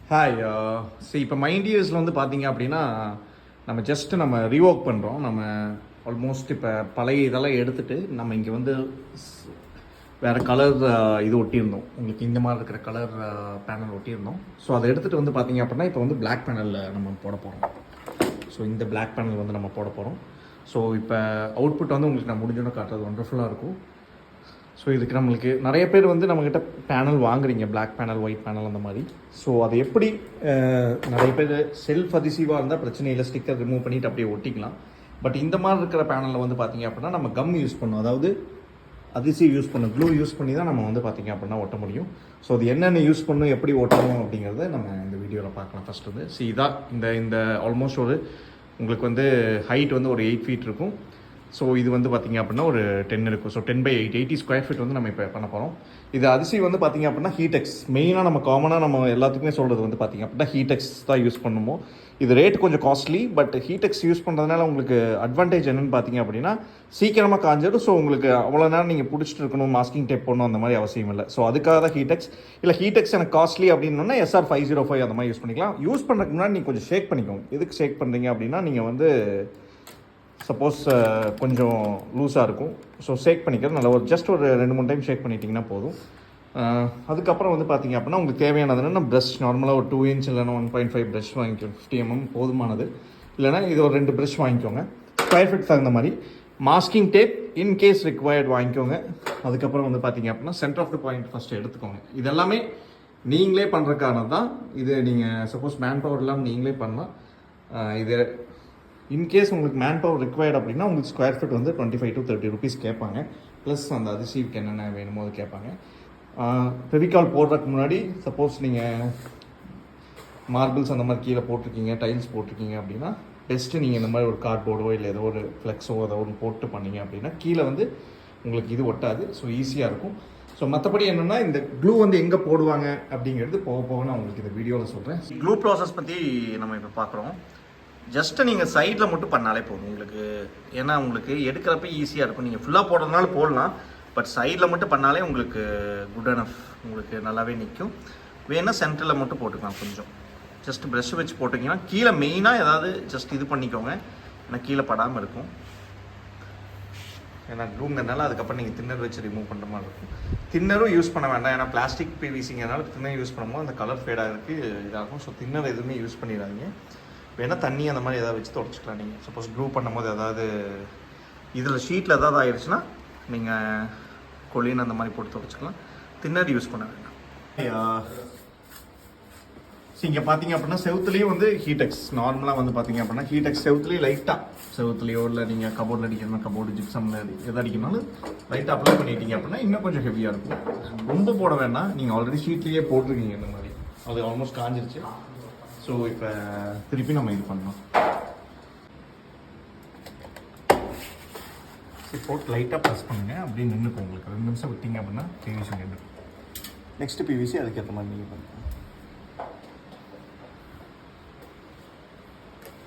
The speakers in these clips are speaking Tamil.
ஹாய் சரி இப்போ மைண்ட் இயர்ஸில் வந்து பார்த்தீங்க அப்படின்னா நம்ம நம்ம ரீவோக் பண்ணுறோம். நம்ம ஆல்மோஸ்ட் இப்போ பழைய இதெல்லாம் எடுத்துகிட்டு நம்ம இங்கே வந்து வேறு கலர் இது ஒட்டியிருந்தோம். உங்களுக்கு இந்த மாதிரி இருக்கிற கலர் பேனல் ஒட்டியிருந்தோம். ஸோ அதை எடுத்துகிட்டு வந்து பார்த்தீங்க அப்படின்னா இப்போ வந்து பிளாக் பேனலில் நம்ம போட போகிறோம். ஸோ இந்த பிளாக் பேனல் வந்து நம்ம போட போகிறோம். ஸோ இப்போ அவுட்புட் வந்து உங்களுக்கு நான் முடிஞ்சோன்னு காட்டுறது ஒண்டர்ஃபுல்லாக இருக்கும். ஸோ இதுக்கு நம்மளுக்கு நிறைய பேர் வந்து நம்மக்கிட்ட பேனல் வாங்குறீங்க, பிளாக் பேனல், ஒயிட் பேனல் அந்த மாதிரி. ஸோ அது எப்படி நிறைய பேர் செல்ஃப் அதிசிவாக இருந்தால் பிரச்சனை இல்லை, ஸ்டிக்கர் ரிமூவ் பண்ணிவிட்டு அப்படியே ஒட்டிக்கலாம். பட் இந்த மாதிரி இருக்கிற பேனலில் வந்து பார்த்திங்க அப்படின்னா நம்ம கம் யூஸ் பண்ணணும், அதாவது அதிசிவ் யூஸ் பண்ணணும், க்ளூ யூஸ் பண்ணி தான் நம்ம வந்து பார்த்திங்க அப்படின்னா ஒட்ட முடியும். ஸோ அது என்னென்ன யூஸ் பண்ணணும், எப்படி ஒட்டணும் அப்படிங்கிறத நம்ம இந்த வீடியோவில் பார்க்கலாம். ஃபஸ்ட் வந்து இதான் இந்த ஆல்மோஸ்ட் ஒரு உங்களுக்கு வந்து ஹைட் வந்து ஒரு 8 ஃபீட் இருக்கும். ஸோ இது வந்து பார்த்திங்க அப்படின்னா ஒரு 10 இருக்கும். ஸோ 10/8 80 ஸ்கொயர் ஃபீட் வந்து நம்ம இப்போ பண்ண போகிறோம். இது அதிசி வந்து பார்த்திங்க அப்படின்னா ஹீடெக்ஸ். மெயினாக நம்ம காமனாக நம்ம எல்லாத்துக்குமே சொல்கிறது வந்து பார்த்திங்க அப்படின்னா ஹீடெக்ஸ் தான் யூஸ் பண்ணுமோ. இது ரேட் கொஞ்சம் காஸ்ட்லி, பட் ஹீடெக்ஸ் யூஸ் பண்ணுறதுனால உங்களுக்கு அட்வான்டேஜ் என்னென்னு பார்த்திங்க அப்படின்னா சீக்கிரமாக காஞ்சிடும். ஸோ உங்களுக்கு அவ்வளோ நேரம் நீங்கள் பிடிச்சிட்டு இருக்கணும், மாஸ்கிங் டேப் போடணும் அந்த மாதிரி அவசியம் இல்லை. ஸோ அதுக்காக தான் ஹீடெக்ஸ். இல்லை ஹீடெக்ஸ் எனக்கு காஸ்ட்லி அப்படின்னா SR505 அந்த மாதிரி யூஸ் பண்ணிக்கலாம். யூஸ் பண்ணுறதுக்கு முன்னாடி நீங்கள் கொஞ்சம் ஷேக் பண்ணிக்கோங்க. எதுக்கு ஷேக் பண்ணுறீங்க அப்படின்னா நீங்கள் வந்து சப்போஸ் கொஞ்சம் லூஸாக இருக்கும். ஸோ ஷேக் பண்ணிக்கிறது நல்ல ஒரு ஜஸ்ட் ஒரு 2-3 டைம் ஷேக் பண்ணிட்டிங்கன்னா போதும். அதுக்கப்புறம் வந்து பார்த்திங்க அப்படின்னா உங்களுக்கு தேவையானது என்னென்னா ப்ரஷ், நார்மலாக ஒரு 2 இன்ச் இல்லைனா 1.5 ப்ரஷ் வாங்கிக்கோங்க. 50 mm போதுமானது. இல்லைனா இது ஒரு 2 ப்ரஷ் வாங்கிக்கோங்க. ஸ்கொயர் ஃபீட் தகுந்த மாதிரி மாஸ்கிங் டேப் இன்கேஸ் ரிக்வயர்ட் வாங்கிக்கோங்க. அதுக்கப்புறம் வந்து பார்த்திங்க அப்படின்னா centre of the point first எடுத்துக்கோங்க. இதெல்லாமே நீங்களே பண்ணுறதுக்கானது தான். இது நீங்கள் சப்போஸ் மேன் பவர் இல்லாமல் நீங்களே பண்ணலாம். இது இன்கேஸ் உங்களுக்கு மேன் பவர் ரிக்வயர்ட் அப்படின்னா உங்களுக்கு ஸ்கொயர் ஃபீட் வந்து 25 to 30 rupees கேட்பாங்க. ப்ளஸ் அந்த அதிசீவுக்கு என்னென்ன வேணுமோ அது கேட்பாங்க. ஃபெவிகால் போடுறதுக்கு முன்னாடி சப்போஸ் நீங்கள் மார்பிள்ஸ் அந்த மாதிரி கீழே போட்டிருக்கீங்க, டைல்ஸ் போட்டிருக்கீங்க அப்படின்னா பெஸ்ட்டு நீங்கள் இந்த மாதிரி ஒரு கார்ட்போர்டோ இல்லை ஏதோ ஒரு ஃப்ளெக்ஸோ ஏதோ ஒன்று போட்டு பண்ணிங்க அப்படின்னா கீழே வந்து உங்களுக்கு இது ஒட்டாது. ஸோ ஈஸியாக இருக்கும். ஸோ மற்றபடி என்னென்னா இந்த க்ளூ வந்து எங்கே போடுவாங்க அப்படிங்கிறது போக போக நான் உங்களுக்கு இந்த வீடியோவில் சொல்கிறேன். க்ளூ ப்ராசஸ் பற்றி நம்ம இப்போ பார்க்குறோம். ஜஸ்ட்டு நீங்கள் சைடில் மட்டும் பண்ணாலே போதும் உங்களுக்கு. ஏன்னா உங்களுக்கு எடுக்கிறப்ப ஈஸியாக இருக்கும். நீங்கள் ஃபுல்லாக போடுறதுனால போடலாம், பட் சைடில் மட்டும் பண்ணாலே உங்களுக்கு குட் அனஃப், உங்களுக்கு நல்லாவே நிற்கும். வேணால் சென்டரில் மட்டும் போட்டுக்கலாம். கொஞ்சம் ஜஸ்ட் ப்ரெஷ் வச்சு போட்டிங்கன்னா கீழே மெயினாக ஏதாவது ஜஸ்ட் இது பண்ணிக்கோங்க, ஏன்னா கீழே படாமல் இருக்கும். ஏன்னா க்ளூங்கிறதுனால அதுக்கப்புறம் நீங்கள் தின்னர் வச்சு ரிமூவ் பண்ணுற மாதிரி இருக்கும். தின்னரும் யூஸ் பண்ண வேண்டாம், ஏன்னா பிளாஸ்டிக் பிவிசிங்கிறனால தின்னர் யூஸ் பண்ணும்போது அந்த கலர் ஃபேடாகிறதுக்கு இதாகும். ஸோ தின்னர் எதுவுமே யூஸ் பண்ணிடாதீங்க. வேணால் தண்ணி அந்த மாதிரி ஏதாவது வச்சு தொடச்சிக்கலாம். நீங்கள் சப்போஸ் க்ளூ பண்ணும்போது ஏதாவது இதில் ஷீட்டில் ஏதாவது ஆயிடுச்சுன்னா நீங்கள் கொலின் அந்த மாதிரி போட்டு தொடச்சிக்கலாம். தின்னர் யூஸ் பண்ண வேண்டாம். இங்கே பார்த்தீங்க அப்படின்னா செவுத்துலேயும் வந்து ஹீடெக்ஸ் நார்மலாக வந்து பார்த்தீங்க அப்படின்னா ஹீடெக்ஸ் செவுத்துலேயும் லைட்டாக செவுத்துலேயோ இல்லை நீங்கள் கபோர்டில் அடிக்கணும், கபோர்டு ஜிப்சமில் எது அடிக்கணும்னாலும் லைட்டாக அப்ளை பண்ணிட்டீங்க அப்படின்னா இன்னும் கொஞ்சம் ஹெவியாக இருக்கும். ரொம்ப போட வேண்டாம், நீங்கள் ஆல்ரெடி ஷீட்லேயே போட்டிருக்கீங்க இந்த மாதிரி, அது ஆல்மோஸ்ட் காஞ்சிருச்சு. ஸோ இப்போ திருப்பி நம்ம இது பண்ணலாம். போட்டு லைட்டாக ப்ரெஸ் பண்ணுங்கள், அப்படியே நின்றுக்கும். உங்களுக்கு 2 நிமிஷம் விட்டீங்க அப்படின்னா பிவிசி நின்று. நெக்ஸ்ட்டு பிவிசி அதுக்கேற்ற மாதிரி நீங்கள் பண்ணுங்கள்.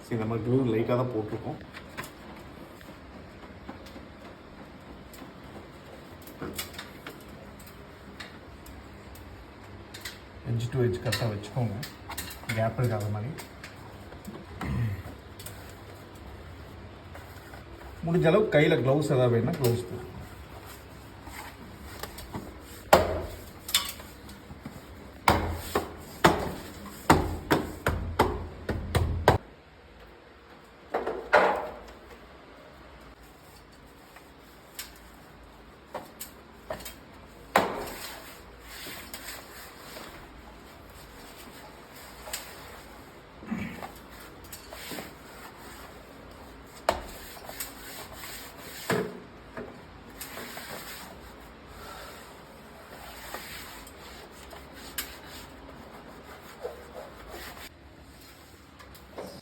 சரி, இந்த மாதிரி க்ளூ லைட்டாக தான் போட்டிருக்கோம். எட்ஜ் டு எட்ஜ் கரெக்டாக வச்சுக்கோங்க, கேப் இருக்காத மாதிரி. முடிஞ்ச அளவுக்கு கையில் க்ளவுஸ் ஏதாவது வேணும்னா க்ளவுஸ் போடும்.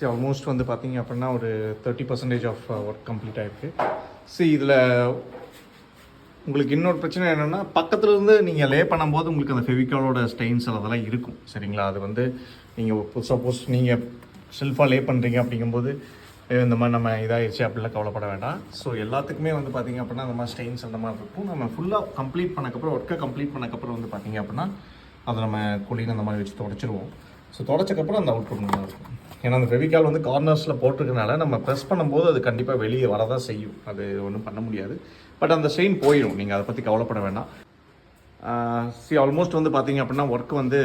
ஆல்மோஸ்ட் வந்து பார்த்தீங்க அப்படின்னா ஒரு 30% ஆஃப் ஒர்க் கம்ப்ளீட் ஆகிருக்கு. சரி, இதில் உங்களுக்கு இன்னொரு பிரச்சனை என்னென்னா பக்கத்துலேருந்து நீங்கள் லே பண்ணும்போது உங்களுக்கு அந்த ஃபெவிகாலோட ஸ்டெயின்ஸ் அதெல்லாம் இருக்கும். சரிங்களா, அது வந்து நீங்கள் சப்போஸ் நீங்கள் செல்ஃபாக லே பண்ணுறீங்க அப்படிங்கும்போது இந்த மாதிரி நம்ம இதாகிடுச்சு அப்படிலாம் கவலைப்பட வேண்டாம். ஸோ எல்லாத்துக்குமே வந்து பார்த்திங்க அப்படின்னா அந்த மாதிரி ஸ்டெயின்ஸ் அந்த மாதிரி இருக்கும். நம்ம ஃபுல்லாக கம்ப்ளீட் பண்ணக்கப்புறம் ஒர்க்கை கம்ப்ளீட் பண்ணக்கப்புறம் வந்து பார்த்திங்க அப்படின்னா அதை நம்ம குளின்னு அந்த மாதிரி வச்சு தொடச்சிடுவோம். ஸோ தொடச்சக்கப்புறம் அந்த அவுட்புட் நல்லா இருக்கும். ஏன்னா அந்த ஃபெவிகால் வந்து கார்னர்ஸில் போட்டிருக்கனால நம்ம ப்ரெஸ் பண்ணும்போது அது கண்டிப்பாக வெளியே வரதான் செய்யும். அது ஒன்றும் பண்ண முடியாது. பட் அந்த ஸ்ட்ரெயின் போயிடும், நீங்கள் அதை பற்றி கவலைப்பட வேண்டாம். ஆல்மோஸ்ட் வந்து பார்த்தீங்க அப்படின்னா ஒர்க் வந்து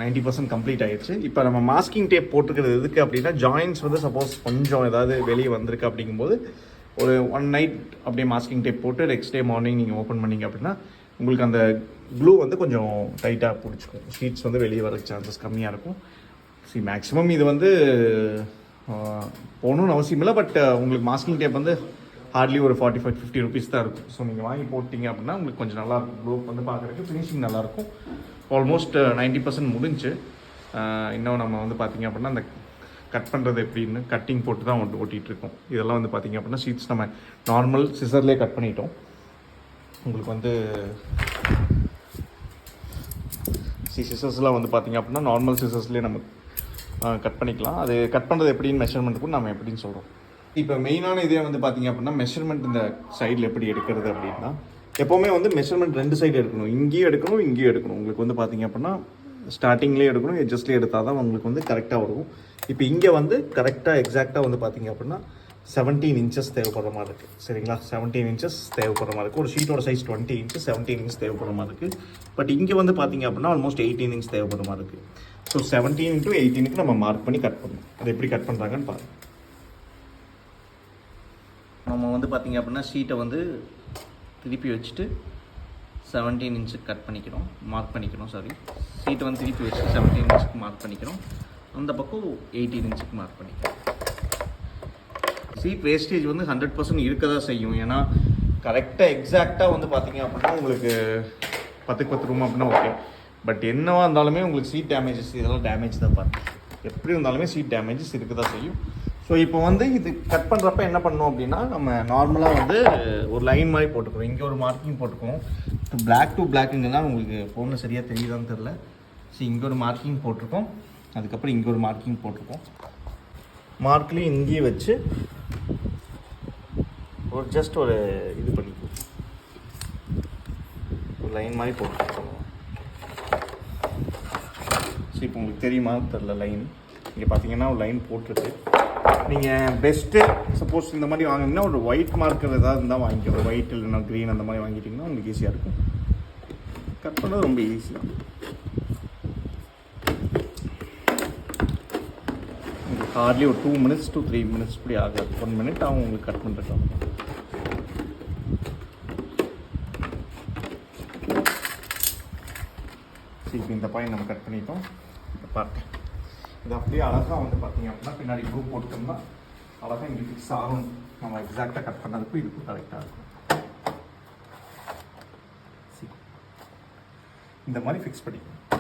90% கம்ப்ளீட் ஆகிடுச்சு. இப்போ நம்ம மாஸ்கிங் டேப் போட்டுக்கிறது எதுக்கு அப்படின்னா, ஜாயின்ஸ் வந்து சப்போஸ் கொஞ்சம் ஏதாவது வெளியே வந்திருக்கு அப்படிங்கும்போது ஒரு 1 நைட் அப்படியே மாஸ்கிங் டேப் போட்டு நெக்ஸ்ட் டே மார்னிங் நீங்கள் ஓப்பன் பண்ணிங்க அப்படின்னா உங்களுக்கு அந்த க்ளூ வந்து கொஞ்சம் டைட்டாக பிடிச்சிக்கும். ஷீட்ஸ் வந்து வெளியே வர சான்சஸ் கம்மியாக இருக்கும். மேக்ஸிமம் இது வந்து போகணுன்னு அவசியம் இல்லை. பட் உங்களுக்கு மாஸ்கிங் டேப் வந்து ஹார்ட்லி ஒரு 45-50 ருபீஸ் தான் இருக்கும். ஸோ நீங்கள் வாங்கி போட்டிங்க அப்படின்னா உங்களுக்கு கொஞ்சம் நல்லாயிருக்கும். க்ளோ வந்து பார்க்குறதுக்கு ஃபினிஷிங் நல்லாயிருக்கும். ஆல்மோஸ்ட் 90% முடிஞ்சு. இன்னும் நம்ம வந்து பார்த்திங்க அப்படின்னா அந்த கட் பண்ணுறது எப்படின்னு கட்டிங் போட்டு தான் ஓட்டிகிட்ருக்கோம். இதெல்லாம் வந்து பார்த்திங்க அப்படின்னா ஷீட்ஸ் நம்ம நார்மல் சிசர்லேயே கட் பண்ணிட்டோம். உங்களுக்கு வந்து சிசர்ஸ்லாம் வந்து பார்த்திங்க அப்படின்னா நார்மல் சிசர்ஸ்லேயே நம்ம கட் பண்ணிக்கலாம். அது கட் பண்ணுறது எப்படின்னு மெஷர்மெண்ட்டுக்கும் நம்ம எப்படின்னு சொல்கிறோம். இப்போ மெயினான இதே வந்து பார்த்திங்க அப்படின்னா மெஷர்மெண்ட் இந்த சைடில் எப்படி எடுக்கிறது அப்படின்னா, எப்போவுமே வந்து மெஷர்மெண்ட் 2 சைடு எடுக்கணும். இங்கேயும் எடுக்கணும், இங்கேயும் எடுக்கணும். உங்களுக்கு வந்து பார்த்திங்க அப்படின்னா ஸ்டார்டிங்லேயே எடுக்கணும், எட்ஜஸ்ட்லேயே எடுத்தால் தான் உங்களுக்கு வந்து கரெக்டாக வரும். இப்போ இங்கே வந்து கரெக்டாக எக்ஸாக்டாக வந்து பார்த்திங்க அப்படின்னா 17 இன்ச்சஸ் தேவைப்படுற மாதிரி இருக்குது. சரிங்களா, 17 இன்ச்சஸ் தேவைப்படுற மாதிரி இருக்குது. ஒரு ஷீட்டோட சைஸ் 20 இன்ச்சஸ், 17 இன்ச் தேவைப்படுற மாதிரி இருக்குது. பட் இங்கே வந்து பார்த்திங்க அப்படின்னா ஆல்மோஸ்ட் 18 இன்ச் தேவைப்படுற மாதிரி இருக்குது. ஸோ 17 into 18க்கு நம்ம மார்க் பண்ணி கட் பண்ணணும். அது எப்படி கட் பண்ணுறாங்கன்னு பாருங்கள். நம்ம வந்து பார்த்திங்க அப்படின்னா ஷீட்டை வந்து திருப்பி வச்சுட்டு 17 இன்ச்சுக்கு கட் பண்ணிக்கிறோம், மார்க் பண்ணிக்கிறோம். ஷீட்டை வந்து திருப்பி வச்சுட்டு 17 இன்ச்சுக்கு மார்க் பண்ணிக்கிறோம். அந்த பக்கம் 18 இன்ச்சுக்கு மார்க் பண்ணிக்கிறோம். சீட் வேஸ்டேஜ் வந்து 100% இருக்க தான் செய்யும். ஏன்னா கரெக்டாக எக்ஸாக்டாக வந்து பார்த்திங்க அப்படின்னா உங்களுக்கு 10க்கு 10 ரூம் அப்படின்னா ஓகே. பட் என்னவா இருந்தாலுமே உங்களுக்கு சீட் டேமேஜஸ் இதெல்லாம் டேமேஜ் தான் பாருங்கள். எப்படி இருந்தாலுமே சீட் டேமேஜஸ் இருக்க தான் செய்யும். ஸோ இப்போ வந்து இது கட் பண்ணுறப்ப என்ன பண்ணணும் அப்படின்னா, நம்ம நார்மலாக வந்து ஒரு லைன் மாதிரி போட்டுக்கணும். இங்கே ஒரு மார்க்கிங் போட்டுக்கணும். இப்போ பிளாக் டு பிளாக்குங்கன்னா உங்களுக்கு ஃபோனில் சரியாக தெரியுதான்னு தெரில. ஸோ இங்கே ஒரு மார்க்கிங் போட்டிருக்கோம், அதுக்கப்புறம் இங்கே ஒரு மார்க்கிங் போட்டிருக்கோம். மார்க்லேயும் இங்கேயே வச்சு ஒரு ஜஸ்ட் ஒரு இது பண்ணிக்கும், ஒரு லைன் மாதிரி போட்டுருக்கோம். ஸோ இப்போ உங்களுக்கு தெரியுமா தெரில லைன், இங்கே பார்த்தீங்கன்னா ஒரு லைன் போட்டிருக்கு. நீங்கள் பெஸ்ட்டு சப்போஸ் இந்த மாதிரி வாங்கினீங்கன்னா ஒரு ஒயிட் மார்க்கர் ஏதாவது இருந்தால் வாங்கிக்கோ. ஒரு ஒயிட் இல்லைன்னா க்ரீன் அந்த மாதிரி வாங்கிட்டிங்கன்னா உங்களுக்கு ஈஸியாக இருக்கும். கட் பண்ணுறது ரொம்ப ஈஸியாக. உங்களுக்கு ஹார்ட்லி ஒரு 2 minutes to 3 minutes இப்படி ஆகாது. 1 minute ஆகும் உங்களுக்கு கட் பண்ணுறதுக்கு. சரி, இப்போ இந்த பாயிண்ட் நம்ம கட் பண்ணிட்டோம். இப்போ பார்த்து இது அப்படியே அழகாக வந்து பார்த்தீங்க அப்படின்னா பின்னாடி குரூப் போட்டோம்னா அழகாக இங்கே ஃபிக்ஸ் ஆகும். நம்ம எக்ஸாக்டாக கட் பண்ணதுக்கும் இதுக்கும் கரெக்டாக இருக்கும். இந்த மாதிரி ஃபிக்ஸ் பண்ணிக்கணும்.